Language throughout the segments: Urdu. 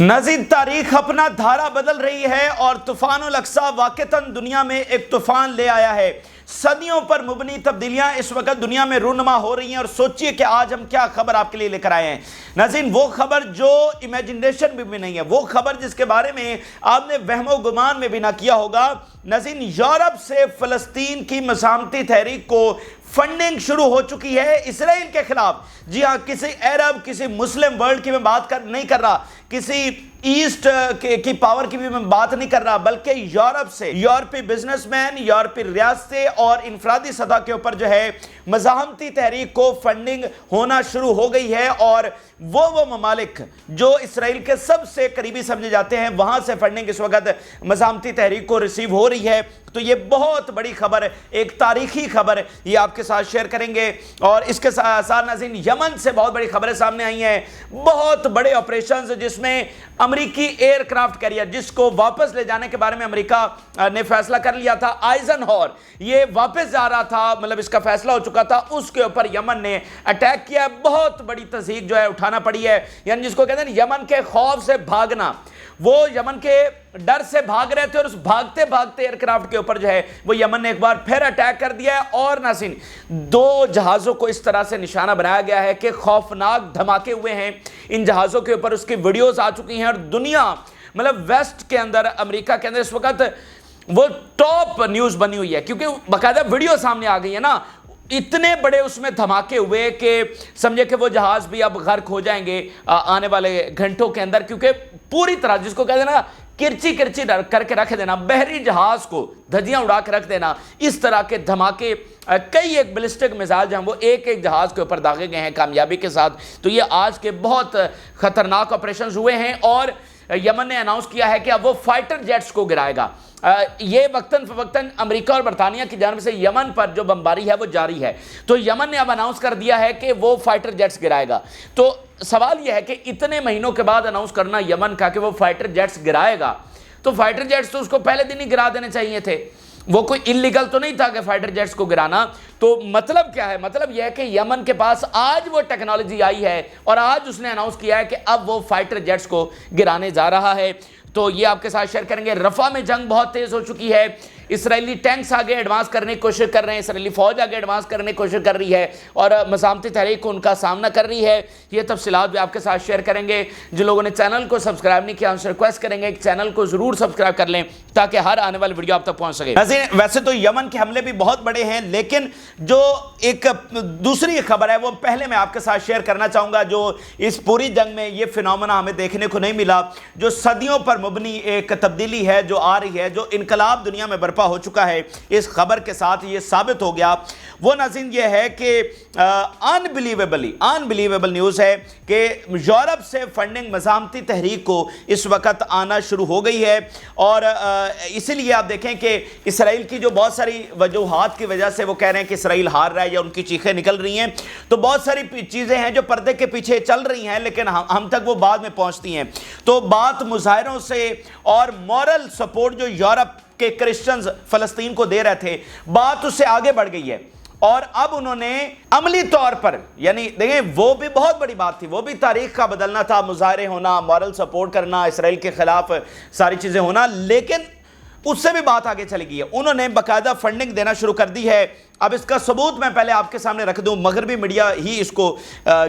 نزید تاریخ اپنا دھارا بدل رہی ہے اور طوفان الاقصی واقعتاً دنیا میں ایک طوفان لے آیا ہے۔ صدیوں پر مبنی تبدیلیاں اس وقت دنیا میں رونما ہو رہی ہیں اور سوچئے کہ آج ہم کیا خبر آپ کے لیے لے کر آئے ہیں۔ ناظرین، وہ خبر جو امیجنیشن بھی نہیں ہے، وہ خبر جس کے بارے میں آپ نے وہم و گمان میں بھی نہ کیا ہوگا۔ ناظرین، یورپ سے فلسطین کی مزاحمتی تحریک کو فنڈنگ شروع ہو چکی ہے اسرائیل کے خلاف۔ جی ہاں، کسی عرب، کسی مسلم ورلڈ کی میں بات نہیں کر رہا، کسی ایسٹ کی پاور کی بھی میں بات نہیں کر رہا، بلکہ یورپ سے یورپی بزنس مین، یورپی ریاستیں اور انفرادی سطح کے اوپر جو ہے مزاحمتی تحریک کو فنڈنگ ہونا شروع ہو گئی ہے، اور وہ ممالک جو اسرائیل کے سب سے قریبی سمجھے جاتے ہیں، وہاں سے فنڈنگ اس وقت مزاحمتی تحریک کو ریسیو ہو رہی ہے۔ تو یہ بہت بڑی خبر، ایک تاریخی خبر، یہ آپ کے ساتھ شیئر کریں گے۔ اور اس کے ساتھ ناظرین، یمن سے بہت بڑی خبریں سامنے آئی ہیں، بہت بڑے آپریشنز جس میں امریکی ایئر کرافٹ کیریئر جس کو واپس لے جانے کے بارے میں امریکہ نے فیصلہ کر لیا تھا، آئزن ہور، یہ واپس جا رہا تھا، مطلب اس کا فیصلہ ہو چکا تھا، اس کے اوپر یمن نے اٹیک کیا۔ بہت بڑی تضحیک جو ہے اٹھانا پڑی ہے، یعنی جس کو کہتے ہیں یمن کے خوف سے بھاگنا، وہ یمن کے ڈر سے بھاگ رہے تھے اور اس بھاگتے بھاگتے ایئر کرافٹ کے اوپر جو ہے وہ یمن نے ایک بار پھر اٹیک کر دیا ہے۔ اور ناظرین، 2 جہازوں کو اس طرح سے نشانہ بنایا گیا ہے کہ خوفناک دھماکے ہوئے ہیں ان جہازوں کے اوپر، اس کی ویڈیوز آ چکی ہیں، اور دنیا مطلب ویسٹ کے اندر، امریکہ کے اندر اس وقت وہ ٹاپ نیوز بنی ہوئی ہے، کیونکہ باقاعدہ ویڈیو سامنے آ گئی ہے نا۔ اتنے بڑے اس میں دھماکے ہوئے کہ سمجھے کہ وہ جہاز بھی اب غرق ہو جائیں گے آنے والے گھنٹوں کے اندر، کیونکہ پوری طرح جس کو کہتے ہیں نا کرچی کر کے رکھ دینا، بحری جہاز کو دھجیاں اڑا کے رکھ دینا، اس طرح کے دھماکے، کئی ایک بلسٹک میزائل جو ہیں وہ ایک جہاز کے اوپر داغے گئے ہیں کامیابی کے ساتھ۔ تو یہ آج کے بہت خطرناک آپریشنز ہوئے ہیں، اور یمن نے اناؤنس کیا ہے کہ اب وہ فائٹر جیٹس کو گرائے گا۔ یہ وقتاً فوقتاً امریکہ اور برطانیہ کی جانب سے یمن پر جو بمباری ہے وہ جاری ہے، تو یمن نے اب اناؤنس کر دیا ہے کہ وہ فائٹر جیٹس گرائے گا۔ تو سوال یہ ہے کہ اتنے مہینوں کے بعد اناؤنس کرنا یمن کا کہ وہ فائٹر جیٹس گرائے گا، تو فائٹر جیٹس تو اس کو پہلے دن ہی گرا دینے چاہیے تھے، وہ کوئی انلیگل تو نہیں تھا کہ فائٹر جیٹس کو گرانا۔ تو مطلب کیا ہے؟ مطلب یہ ہے کہ یمن کے پاس آج وہ ٹیکنالوجی آئی ہے اور آج اس نے اناؤنس کیا ہے کہ اب وہ فائٹر جیٹس کو گرانے جا رہا ہے۔ تو یہ آپ کے ساتھ شیئر کریں گے۔ رفح میں جنگ بہت تیز ہو چکی ہے، اسرائیلی ٹینکس آگے ایڈوانس کرنے کی کوشش کر رہے ہیں، اسرائیلی فوج آگے ایڈوانس کرنے کی کوشش کر رہی ہے اور مزاحمتی تحریک کو ان کا سامنا کر رہی ہے۔ یہ تفصیلات بھی آپ کے ساتھ شیئر کریں گے۔ جو لوگوں نے چینل کو سبسکرائب نہیں کیا ان سے ریکویسٹ کریں گے کہ چینل کو ضرور سبسکرائب کر لیں تاکہ ہر آنے والی ویڈیو آپ تک پہنچ سکے۔ ویسے تو یمن کے حملے بھی بہت بڑے ہیں، لیکن جو ایک دوسری خبر ہے وہ پہلے میں آپ کے ساتھ شیئر کرنا چاہوں گا، جو اس پوری جنگ میں یہ فینومنا ہمیں دیکھنے کو نہیں ملا، جو صدیوں پر مبنی ایک تبدیلی ہے جو آ رہی ہے، جو انقلاب دنیا میں برپا ہو چکا ہے، اس خبر کے ساتھ یہ ثابت ہو گیا۔ وہ ناظرین یہ ہے کہ انبلیویبل نیوز ہے کہ یورپ سے فنڈنگ مزاحمتی تحریک کو اس وقت آنا شروع ہو گئی ہے، اور اسی لیے آپ دیکھیں کہ اسرائیل کی جو بہت ساری وجوہات کی وجہ سے وہ کہہ رہے ہیں کہ اسرائیل ہار رہا ہے یا ان کی چیخیں نکل رہی ہیں، تو بہت ساری چیزیں ہیں جو پردے کے پیچھے چل رہی ہیں لیکن ہم تک وہ بعد میں پہنچتی ہیں۔ تو بات مظاہروں سے اور مورل سپورٹ جو یورپ کہ کرسچنز فلسطین کو دے رہے تھے، بات اس سے آگے بڑھ گئی ہے، اور اب انہوں نے عملی طور پر، یعنی دیکھیں وہ بھی بہت بڑی بات تھی، وہ بھی تاریخ کا بدلنا تھا، مظاہرے ہونا، مورل سپورٹ کرنا، اسرائیل کے خلاف ساری چیزیں ہونا، لیکن اس سے بھی بات آگے چلی گئی ہے۔ انہوں نے باقاعدہ فنڈنگ دینا شروع کر دی ہے۔ اب اس کا ثبوت میں پہلے آپ کے سامنے رکھ دوں، مغربی میڈیا ہی اس کو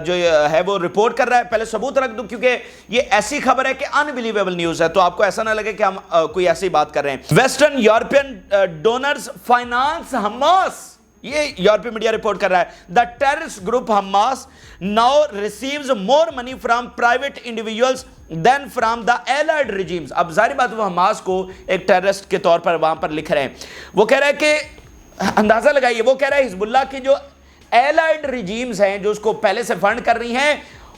جو ہے وہ رپورٹ کر رہا ہے، پہلے ثبوت رکھ دوں کیونکہ یہ ایسی خبر ہے کہ انبلیویبل نیوز ہے، تو آپ کو ایسا نہ لگے کہ ہم کوئی ایسی بات کر رہے ہیں۔ Western European donors finance Hamas, یہ یورپی میڈیا رپورٹ کر رہا ہے، the terrorist group Hamas now receives more money from private individuals than from the allied regimes. اب ظاہر بات وہ حماس کو ایک ٹیررسٹ کے طور پر وہاں پر لکھ رہے ہیں۔ وہ کہہ رہا ہے کہ اندازہ لگائیے، وہ کہہ رہا ہے حزب اللہ کی جو ایلائڈ ریجیمز ہیں جو اس کو پہلے سے فنڈ کر رہی ہیں،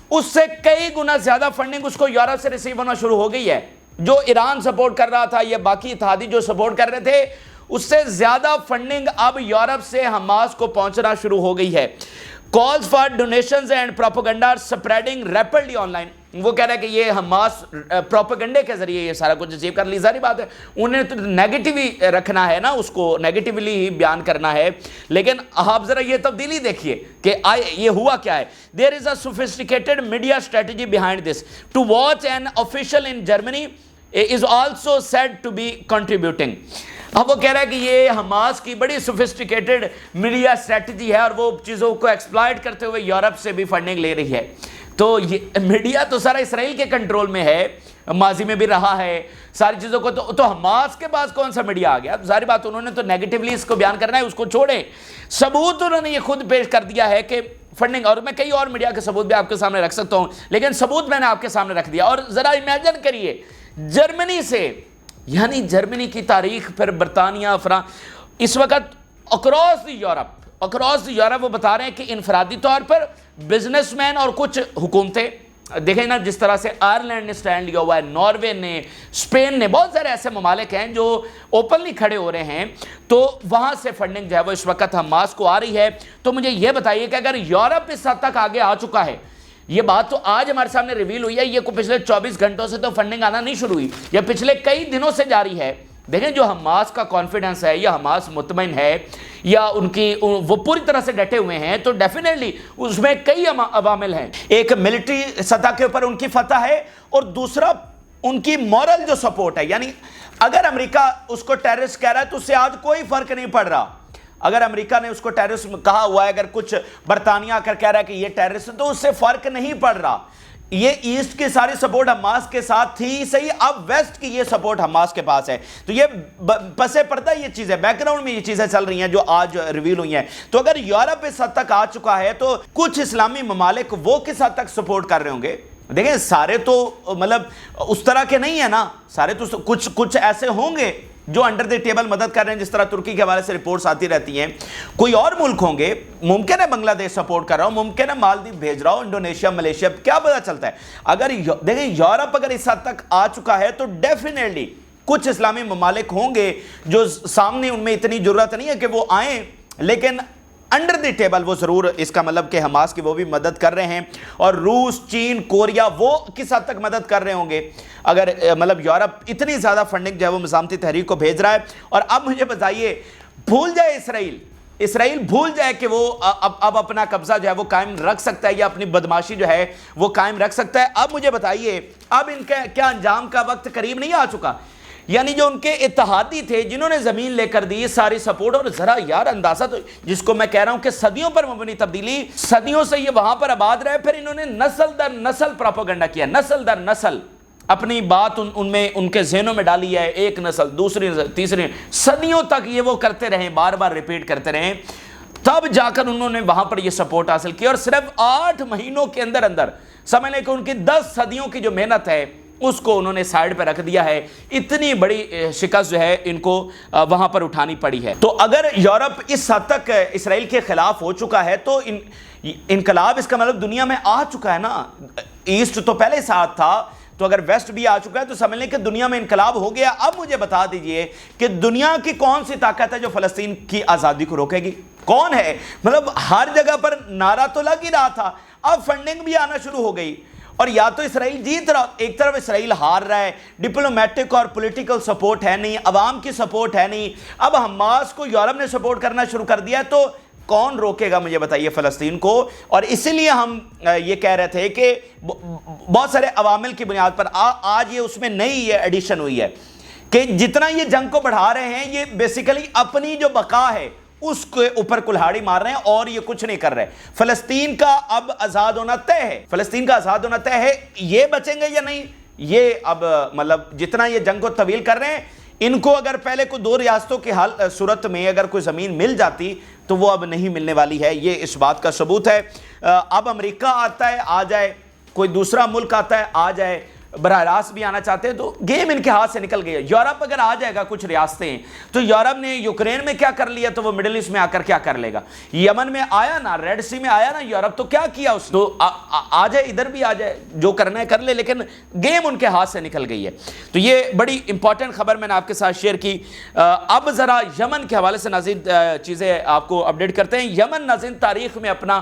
اس سے کئی گنا زیادہ فنڈنگ اس کو یورپ سے ریسیو ہونا شروع ہو گئی ہے۔ جو ایران سپورٹ کر رہا تھا یا باقی اتحادی جو سپورٹ کر رہے تھے، اس سے زیادہ فنڈنگ اب یورپ سے حماس کو پہنچنا شروع ہو گئی ہے۔ Calls for donations and propaganda are spreading rapidly online. وہ کہہ رہا ہے کہ یہ حماس پروپیگنڈے کے ذریعے یہ سارا کچھ اچیو کر لی. ظاہری بات ہے انہیں تو نیگیٹو ہی رکھنا ہے نا, اس کو نیگیٹیولی ہی بیان کرنا ہے. لیکن آپ ذرا یہ تبدیلی دیکھیے کہ یہ ہوا کیا ہے. There is a sophisticated media strategy behind this to watch an official in Germany is also said to be contributing. اب وہ کہہ رہا ہے کہ یہ حماس کی بڑی سوفسٹیکیٹڈ میڈیا اسٹریٹجی ہے اور وہ چیزوں کو ایکسپلائٹ کرتے ہوئے یورپ سے بھی فنڈنگ لے رہی ہے. تو یہ میڈیا تو سارا اسرائیل کے کنٹرول میں ہے, ماضی میں بھی رہا ہے ساری چیزوں کو. تو حماس کے پاس کون سا میڈیا آ گیا؟ ظاہر بات انہوں نے تو نیگیٹیولی اس کو بیان کرنا ہے, اس کو چھوڑیں. ثبوت انہوں نے یہ خود پیش کر دیا ہے کہ فنڈنگ, اور میں کئی اور میڈیا کے ثبوت بھی آپ کے سامنے رکھ سکتا ہوں, لیکن ثبوت میں نے آپ کے سامنے رکھ دیا. اور ذرا امیجن کریے جرمنی سے, یعنی جرمنی کی تاریخ, پھر برطانیہ, اس وقت اکراس یورپ وہ بتا رہے ہیں کہ انفرادی طور پر بزنس مین اور کچھ حکومتیں, دیکھیں نا جس طرح سے آئرلینڈ نے سٹینڈ لیا ہوا ہے, ناروے نے, اسپین نے, بہت سارے ایسے ممالک ہیں جو اوپنلی کھڑے ہو رہے ہیں. تو وہاں سے فنڈنگ جو ہے وہ اس وقت حماس کو آ رہی ہے. تو مجھے یہ بتائیے کہ اگر یورپ اس حد تک آگے آ چکا ہے, یہ بات تو آج ہمارے سامنے ریویل ہوئی ہے, یہ کو پچھلے 24 گھنٹوں سے تو فنڈنگ آنا نہیں شروع ہوئی, یہ پچھلے کئی دنوں سے جاری ہے. دیکھیں جو حماس کا کانفیڈنس ہے, یا حماس مطمئن ہے, یا ان کی وہ پوری طرح سے ڈٹے ہوئے ہیں, تو ڈیفینیٹلی اس میں کئی عوامل ہیں. ایک ملٹری سطح کے اوپر ان کی فتح ہے, اور دوسرا ان کی مورل جو سپورٹ ہے. یعنی اگر امریکہ اس کو ٹیررسٹ کہہ رہا ہے تو اس سے آج کوئی فرق نہیں پڑ رہا. اگر امریکہ نے اس کو ٹیررسٹ کہا ہوا ہے, اگر کچھ برطانیہ کر کہہ رہا ہے کہ یہ ٹیررسٹ, تو اس سے فرق نہیں پڑ رہا. یہ ایسٹ کی ساری سپورٹ حماس کے ساتھ تھی صحیح, اب ویسٹ کی یہ سپورٹ حماس کے پاس ہے. تو یہ پسے پردہ یہ چیزیں, بیک گراؤنڈ میں یہ چیزیں چل رہی ہیں جو آج ریویل ہوئی ہیں. تو اگر یورپ اس حد تک آ چکا ہے, تو کچھ اسلامی ممالک وہ کس حد تک سپورٹ کر رہے ہوں گے؟ دیکھیں سارے تو مطلب اس طرح کے نہیں ہیں نا, سارے تو کچھ ایسے ہوں گے جو انڈر دی ٹیبل مدد کر رہے ہیں, جس طرح ترکی کے حوالے سے رپورٹس آتی رہتی ہیں. کوئی اور ملک ہوں گے, ممکن ہے بنگلہ دیش سپورٹ کر رہا ہوں, ممکن ہے مالدیو بھیج رہا ہوں, انڈونیشیا, ملیشیا, کیا پتہ چلتا ہے. اگر دیکھیں یورپ اگر اس حد تک آ چکا ہے, تو ڈیفینیٹلی کچھ اسلامی ممالک ہوں گے جو سامنے ان میں اتنی ضرورت نہیں ہے کہ وہ آئیں, لیکن انڈر دی ٹیبل وہ ضرور, اس کا مطلب کہ حماس کی وہ بھی مدد کر رہے ہیں. اور روس, چین, کوریا وہ کس حد تک مدد کر رہے ہوں گے اگر مطلب یورپ اتنی زیادہ فنڈنگ جو ہے وہ مزاحمتی تحریک کو بھیج رہا ہے. اور اب مجھے بتائیے, بھول جائے اسرائیل بھول جائے کہ وہ اب اپنا قبضہ جو ہے وہ قائم رکھ سکتا ہے, یا اپنی بدماشی جو ہے وہ قائم رکھ سکتا ہے. اب مجھے بتائیے, اب ان کا کیا انجام کا وقت قریب نہیں آ چکا؟ یعنی جو ان کے اتحادی تھے جنہوں نے زمین لے کر دی ساری سپورٹ, اور ذرا یار اندازہ تو, جس کو میں کہہ رہا ہوں کہ صدیوں پر مبنی تبدیلی, صدیوں سے یہ وہاں پر آباد رہے, پھر انہوں نے نسل در نسل پروپیگنڈا کیا, نسل در نسل اپنی بات ان میں ان کے ذہنوں میں ڈالی ہے, ایک نسل, دوسری نسل, تیسری, صدیوں تک یہ وہ کرتے رہے, بار بار ریپیٹ کرتے رہے, تب جا کر انہوں نے وہاں پر یہ سپورٹ حاصل کی. اور صرف 8 مہینوں کے اندر سمجھ لیں کہ ان کی 10 صدیوں کی جو محنت ہے اس کو انہوں نے سائیڈ پہ رکھ دیا ہے. اتنی بڑی شکست جو ہے ان کو وہاں پر اٹھانی پڑی ہے. تو اگر یورپ اس حد تک اسرائیل کے خلاف ہو چکا ہے, تو انقلاب اس کا مطلب دنیا میں آ چکا ہے نا. ایسٹ تو پہلے ساتھ تھا, تو اگر ویسٹ بھی آ چکا ہے تو سمجھ لیں کہ دنیا میں انقلاب ہو گیا. اب مجھے بتا دیجئے کہ دنیا کی کون سی طاقت ہے جو فلسطین کی آزادی کو روکے گی؟ کون ہے؟ مطلب ہر جگہ پر نعرہ تو لگ ہی رہا تھا, اب فنڈنگ بھی آنا شروع ہو گئی. اور یا تو اسرائیل جیت رہا, ایک طرف اسرائیل ہار رہا ہے, ڈپلومیٹک اور پولیٹیکل سپورٹ ہے نہیں, عوام کی سپورٹ ہے نہیں. اب حماس کو یورپ نے سپورٹ کرنا شروع کر دیا ہے, تو کون روکے گا مجھے بتائیے فلسطین کو؟ اور اسی لیے ہم یہ کہہ رہے تھے کہ بہت سارے عوامل کی بنیاد پر آج یہ اس میں نئی یہ ایڈیشن ہوئی ہے کہ جتنا یہ جنگ کو بڑھا رہے ہیں, یہ بیسیکلی اپنی جو بقا ہے اس کے اوپر کلہاڑی مار رہے ہیں, اور یہ کچھ نہیں کر رہے. فلسطین کا اب آزاد ہونا طے ہے, فلسطین کا آزاد ہونا طے ہے. یہ بچیں گے یا نہیں, یہ اب مطلب جتنا یہ جنگ کو طویل کر رہے ہیں, ان کو اگر پہلے کوئی 2 ریاستوں کی صورت میں اگر کوئی زمین مل جاتی تو وہ اب نہیں ملنے والی ہے. یہ اس بات کا ثبوت ہے. اب امریکہ آتا ہے آ جائے, کوئی دوسرا ملک آتا ہے آ جائے, براہ راست بھی آنا چاہتے ہیں, تو گیم ان کے ہاتھ سے نکل گئی ہے. یورپ اگر آ جائے گا کچھ ریاستیں, تو یورپ نے یوکرین میں کیا کر لیا, تو وہ مڈل ایسٹ میں آ کر کیا کر لے گا. یمن میں آیا نا, ریڈ سی میں آیا نا یورپ, تو کیا کیا اس نے, تو آ جائے, ادھر بھی آ جائے, جو کرنا ہے کر لے, لیکن گیم ان کے ہاتھ سے نکل گئی ہے. تو یہ بڑی امپورٹنٹ خبر میں نے آپ کے ساتھ شیئر کی. اب ذرا یمن کے حوالے سے ناظرین چیزیں آپ کو اپڈیٹ کرتے ہیں. یمن ناظرین تاریخ میں اپنا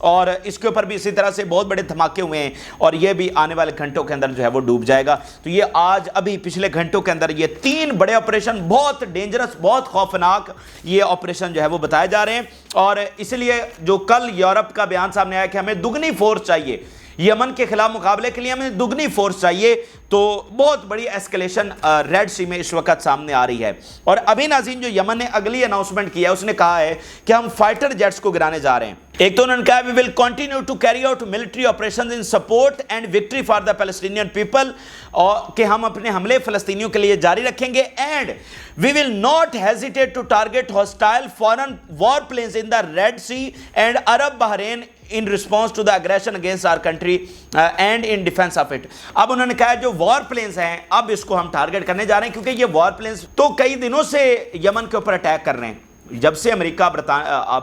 اور اس کے اوپر بھی اسی طرح سے بہت بڑے دھماکے ہوئے ہیں اور یہ بھی آنے والے گھنٹوں کے اندر جو ہے وہ ڈوب جائے گا. تو یہ آج ابھی پچھلے گھنٹوں کے اندر یہ 3 بڑے آپریشن بہت ڈینجرس بہت خوفناک یہ آپریشن جو ہے وہ بتائے جا رہے ہیں. اور اس لیے جو کل یورپ کا بیان سامنے آیا کہ ہمیں دگنی فورس چاہیے یمن کے خلاف مقابلے کے لیے, ہمیں دگنی فورس چاہیے, تو بہت بڑی ایسکلیشن ریڈ سی میں اس وقت سامنے آ رہی ہے. اور ابھی ناظرین جو یمن نے اگلی اناؤنسمنٹ کیا ہے اس نے کہا ہے کہ ہم فائٹر جیٹس کو گرانے جا رہے ہیں. ایک تو انہوں نے کہا we will continue to carry out military operations in support and victory for the Palestinian people, اور کہ ہم اپنے حملے فلسطینیوں کے لیے جاری رکھیں گے, and we will not hesitate to target hostile foreign warplanes in the Red Sea and Arab Bahrain in response to the aggression against our country and in defense of it. اب انہوں نے کہا جو وار پلینز ہیں اب اس کو ہم ٹارگٹ کرنے جا رہے ہیں, کیونکہ یہ وار پلینز تو کئی دنوں سے یمن کے اوپر اٹیک کر رہے ہیں. جب سے امریکہ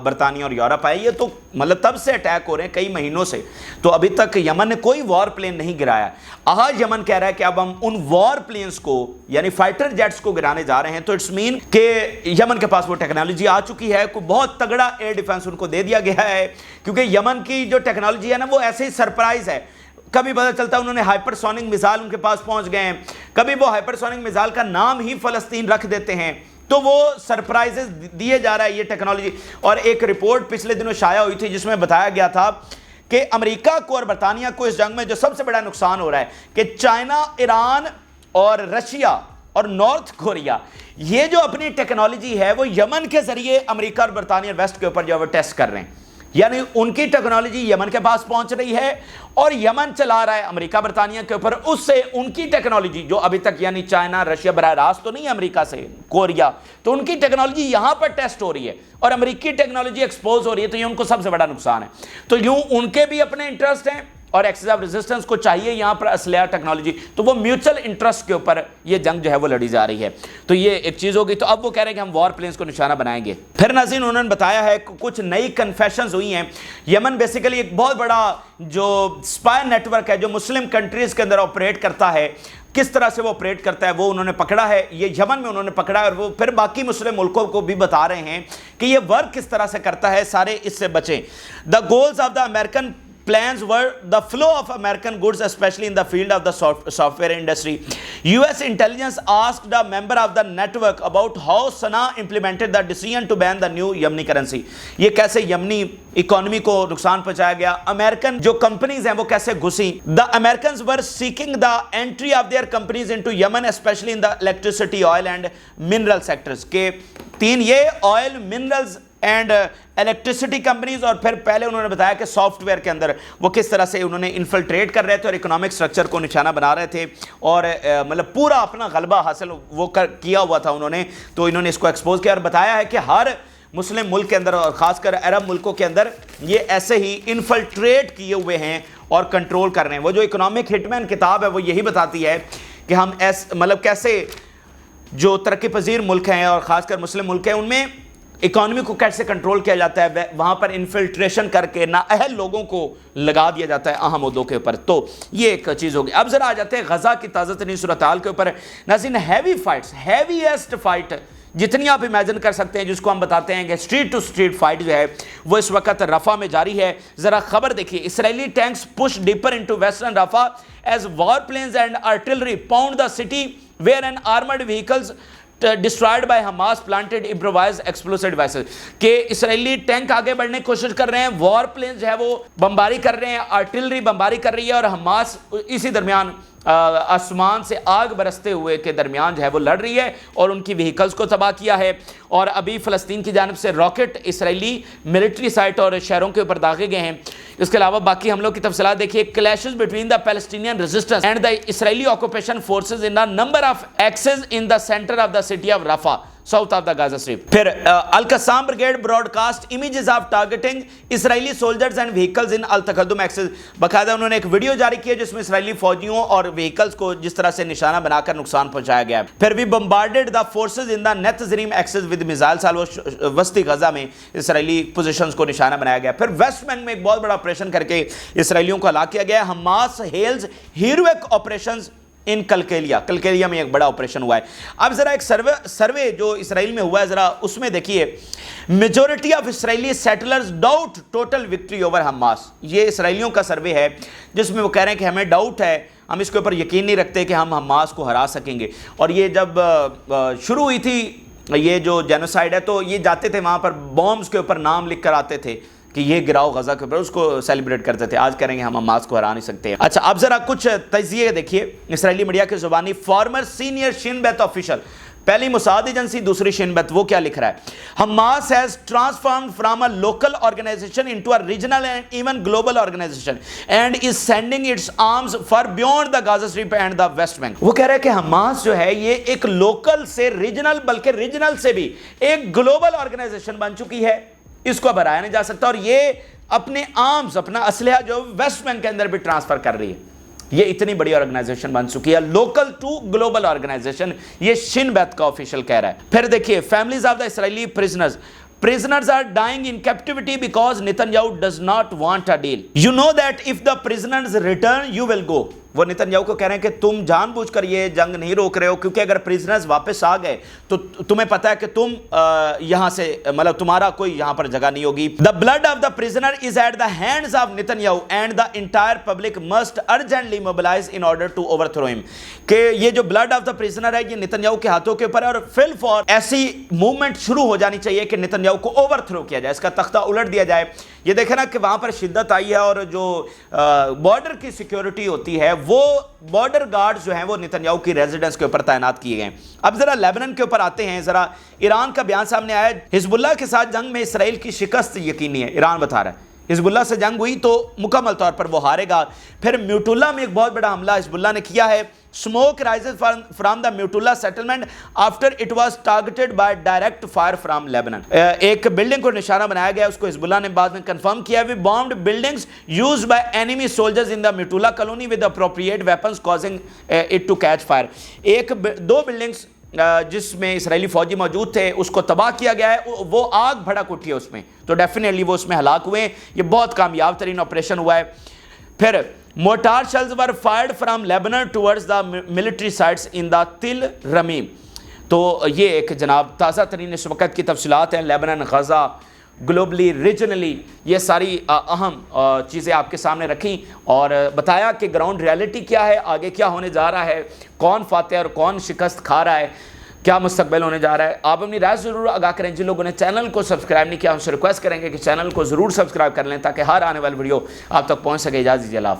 برطانیہ اور یورپ آئے یہ تو مطلب تب سے اٹیک ہو رہے ہیں کئی مہینوں سے, تو ابھی تک یمن نے کوئی وار پلین نہیں گرایا. آج یمن کہہ رہا ہے کہ اب ہم ان وار پلینز کو یعنی فائٹر جیٹس کو گرانے جا رہے ہیں. تو اٹس مین کہ یمن کے پاس وہ ٹیکنالوجی آ چکی ہے, کوئی بہت تگڑا ایئر ڈیفنس ان کو دے دیا گیا ہے, کیونکہ یمن کی جو ٹیکنالوجی ہے نا وہ ایسے ہی سرپرائز ہے. کبھی پتہ چلتا ہے انہوں نے ہائپر سونک میزائل ان کے پاس پہنچ گئے ہیں, کبھی وہ ہائپر سونک میزائل کا نام ہی فلسطین رکھ دیتے ہیں, تو وہ سرپرائزز دیے جا رہا ہے یہ ٹیکنالوجی. اور ایک رپورٹ پچھلے دنوں شائع ہوئی تھی جس میں بتایا گیا تھا کہ امریکہ کو اور برطانیہ کو اس جنگ میں جو سب سے بڑا نقصان ہو رہا ہے کہ چائنا, ایران اور رشیا اور نارتھ کوریا یہ جو اپنی ٹیکنالوجی ہے وہ یمن کے ذریعے امریکہ اور برطانیہ اور ویسٹ کے اوپر جو ہے وہ ٹیسٹ کر رہے ہیں. یعنی ان کی ٹیکنالوجی یمن کے پاس پہنچ رہی ہے اور یمن چلا رہا ہے امریکہ برطانیہ کے اوپر, اس سے ان کی ٹیکنالوجی جو ابھی تک یعنی چائنا رشیا براہ راست تو نہیں ہے امریکہ سے, کوریا, تو ان کی ٹیکنالوجی یہاں پر ٹیسٹ ہو رہی ہے اور امریکی ٹیکنالوجی ایکسپوز ہو رہی ہے, تو یہ ان کو سب سے بڑا نقصان ہے. تو یوں ان کے بھی اپنے انٹرسٹ ہیں اور ایکسس آف ریزسٹنس کو چاہیے یہاں پر اسلحہ ٹیکنالوجی, تو وہ میوچل انٹرسٹ کے اوپر یہ جنگ جو ہے وہ لڑی جا رہی ہے. تو یہ ایک چیز ہوگی. تو اب وہ کہہ رہے ہیں کہ ہم وار پلینز کو نشانہ بنائیں گے. پھر ناظرین انہوں نے بتایا ہے کہ کچھ نئی کنفیشنز ہوئی ہیں. یمن بیسیکلی ایک بہت بڑا جو اسپائی نیٹ ورک ہے جو مسلم کنٹریز کے اندر آپریٹ کرتا ہے, کس طرح سے وہ آپریٹ کرتا ہے وہ انہوں نے پکڑا ہے. یہ یمن میں انہوں نے پکڑا ہے اور وہ پھر باقی مسلم ملکوں کو بھی بتا رہے ہیں کہ یہ ورک کس طرح سے کرتا ہے, سارے اس سے بچیں. The goals of the American plans were the flow of American goods, especially in the field of the software industry. US intelligence asked a member of the network about how Sana'a implemented the decision to ban the new Yemeni currency. یہ کیسے یمنی اکانومی کو نقصان پہنچایا گیا, امریکن جو کمپنیز ہیں وہ کیسے گھسیں. The Americans were seeking the entry of their companies into Yemen, especially in the electricity, oil and mineral sectors. کہ 3 یہ oil, minerals and electricity companies, اور پھر پہلے انہوں نے بتایا کہ سافٹ ویئر کے اندر وہ کس طرح سے انہوں نے انفلٹریٹ کر رہے تھے اور اکنامک سٹرکچر کو نشانہ بنا رہے تھے اور مطلب پورا اپنا غلبہ حاصل وہ کیا ہوا تھا انہوں نے. تو انہوں نے اس کو ایکسپوز کیا اور بتایا ہے کہ ہر مسلم ملک کے اندر اور خاص کر عرب ملکوں کے اندر یہ ایسے ہی انفلٹریٹ کیے ہوئے ہیں اور کنٹرول کر رہے ہیں. وہ جو اکنامک ہٹ مین کتاب ہے وہ یہی بتاتی ہے کہ ہم مطلب کیسے جو ترقی پذیر ملک ہیں اور خاص کر مسلم ملک ہیں ان میں اکانومی کو کیسے کنٹرول کیا جاتا ہے, وہاں پر انفلٹریشن کر کے نااہل لوگوں کو لگا دیا جاتا ہے اہم عہدوں کے اوپر. تو یہ ایک چیز ہوگی. اب ذرا آ جاتے ہیں غزہ کی تازہ ترین صورتحال کے اوپر. ناظرین ہیوی فائٹس, ہیویسٹ فائٹ جتنی آپ امیجن کر سکتے ہیں جس کو ہم بتاتے ہیں کہ اسٹریٹ ٹو اسٹریٹ فائٹ جو ہے وہ اس وقت رفح میں جاری ہے. ذرا خبر دیکھیے, Israeli tanks push deeper into western Rafah as war planes and artillery pound the city where an armed vehicles destroyed by Hamas planted improvised explosive devices. کہ اسرائیلی ٹینک آگے بڑھنے کی کوشش کر رہے ہیں, وار پلینز جو ہے وہ بمباری کر رہے ہیں, آرٹلری بمباری کر رہی ہے اور حماس اسی درمیان آسمان سے آگ برستے ہوئے کے درمیان جو ہے وہ لڑ رہی ہے اور ان کی وہیکلز کو تباہ کیا ہے. اور ابھی فلسطین کی جانب سے راکٹ اسرائیلی ملٹری سائٹ اور شہروں کے اوپر داغے گئے ہیں. اس کے علاوہ باقی حملوں کی تفصیلات دیکھیے. Clashes between the Palestinian resistance and the Israeli occupation forces in the number of axes in the centre of the city of Rafah south of the Gaza Strip. پھر Al Qassam brigade broadcast images of targeting Israeli soldiers and vehicles in Al Taqaddum axes. باقاعدہ انہوں نے ایک ویڈیو جاری کی ہے جس میں اسرائیلی فوجیوں اور وہیکلز کو جس طرح سے نشانہ بنا کر نقصان پہنچایا گیا ہے. پھر بھی بمبارڈڈ دا فورسز ان دا نیت زریم ایکسز ود میزائل سالو. وسطی غزہ میں اسرائیلی پوزیشنز کو نشانہ بنایا گیا. پھر ویسٹ بینک میں ایک بہت بڑا آپریشن کر کے اسرائیلیوں کو ہلاک کیا گیا. حماس ہیلز ہیروک آپریشنز ان کلکیلیا میں ایک بڑا آپریشن ہوا ہے. اب ذرا ایک سروے جو اسرائیل میں ہوا ہے ذرا اس میں دیکھیے. Majority of Israeli settlers doubt total victory over Hamas. یہ اسرائیلیوں کا سروے ہے جس میں وہ کہہ رہے ہیں کہ ہمیں ڈاؤٹ ہے, ہم اس کے اوپر یقین نہیں رکھتے کہ ہم حماس کو ہرا سکیں گے. اور یہ جب شروع ہوئی تھی یہ جو جینوسائیڈ ہے تو یہ جاتے تھے وہاں پر بومز کے اوپر نام لکھ کر آتے تھے کہ یہ گراؤ غزہ کے اوپر, اس کو سیلیبریٹ کرتے تھے. آج کہیں گے ہم حماس کو ہرا نہیں سکتے. اچھا اب ذرا کچھ تجزیے دیکھیے اسرائیلی میڈیا کی زبانی. فارمر سینئر شین بیت آفیشل, پہلی موساد ایجنسی دوسری شین بیت, وہ کیا لکھ رہا ہے؟ Hamas has transformed from a local organisation into a regional and even global organisation and is sending its arms far beyond the Gaza strip and the West Bank. وہ کہہ رہا ہے کہ حماس جو ہے یہ ایک لوکل سے ریجنل, بلکہ ریجنل سے بھی ایک گلوبل آرگنائزیشن بن چکی ہے, اس کو اب ہرایا نہیں جا سکتا. اور یہ اپنے آرمز, اپنا اسلحہ جو ویسٹ بینک کے اندر بھی ٹرانسفر کر رہی ہے. یہ اتنی بڑی آرگنائزیشن بن چکی ہے, لوکل ٹو گلوبل آرگنائزیشن, یہ شین بیت کا آفیشل کہہ رہا ہے. پھر دیکھیے families of the Israeli prisoners are dying in captivity because Netanyahu does not want a deal. You know that if the prisoners return, you will go. وہ نتنیاہو کو کہہ رہے ہیں کہ تم جان بوجھ کر یہ جنگ نہیں روک رہے ہو, کیونکہ اگر پریزنرز واپس آ گئے تو تمہیں پتا ہے کہ تم یہاں سے مطلب تمہارا کوئی یہاں پر جگہ نہیں ہوگی. The blood of the prisoner is at the hands of Netanyahu and the entire public must urgently mobilize in order to overthrow him. کہ یہ جو blood of the prisoner ہے یہ نتنیاہو کے ہاتھوں کے اوپر ہے, اور فل فور ایسی موومنٹ شروع ہو جانی چاہیے کہ نتنیاہو کو اوور تھرو کیا جائے, اس کا تختہ الٹ دیا جائے. یہ دیکھیں نا کہ وہاں پر شدت آئی ہے, اور جو بارڈر کی سیکیورٹی ہوتی ہے وہ بارڈر گارڈز جو ہیں وہ نتنیاہو کی ریزیڈنس کے اوپر تعینات کیے گئے. اب ذرا لیبنن کے اوپر آتے ہیں. ذرا ایران کا بیان سامنے آیا ہے, حزب اللہ کے ساتھ جنگ میں اسرائیل کی شکست یقینی ہے. ایران بتا رہا ہے حزب اللہ سے جنگ ہوئی تو مکمل طور پر وہ ہارے گا. پھر میوٹولہ میں ایک بہت بڑا حملہ حزب اللہ نے کیا ہے. smoke rises from the Mutullah settlement after it was targeted by direct fire from Lebanon. ایک بلڈنگ کو نشانہ بنایا گیا, اس کو حزب اللہ نے بعد میں کنفرم کیا. We bombed buildings used by enemy soldiers in the Mutullah colony with appropriate weapons causing it to catch fire. دو بلڈنگز جس میں اسرائیلی فوجی موجود تھے اس کو تباہ کیا گیا ہے, وہ آگ بھڑک اٹھی ہے اس میں, تو ڈیفینیٹلی وہ اس میں ہلاک ہوئے ہیں. یہ بہت کامیاب ترین آپریشن ہوا ہے. پھر mortar shells were fired from Lebanon towards the military sites in the Til Ramim. تو یہ ایک جناب تازہ ترین اس وقت کی تفصیلات ہیں. لیبنن, غزہ, گلوبلی, ریجنلی, یہ ساری اہم چیزیں آپ کے سامنے رکھیں اور بتایا کہ گراؤنڈ ریالٹی کیا ہے, آگے کیا ہونے جا رہا ہے, کون فاتح اور کون شکست کھا رہا ہے, کیا مستقبل ہونے جا رہا ہے. آپ اپنی رائے ضرور آگاہ کریں. جن لوگوں نے چینل کو سبسکرائب نہیں کیا ان سے ریکویسٹ کریں گے کہ چینل کو ضرور سبسکرائب کر لیں تاکہ ہر آنے والی ویڈیو آپ تک پہنچ سکے. اجازت دیجیے, اللہ حافظ.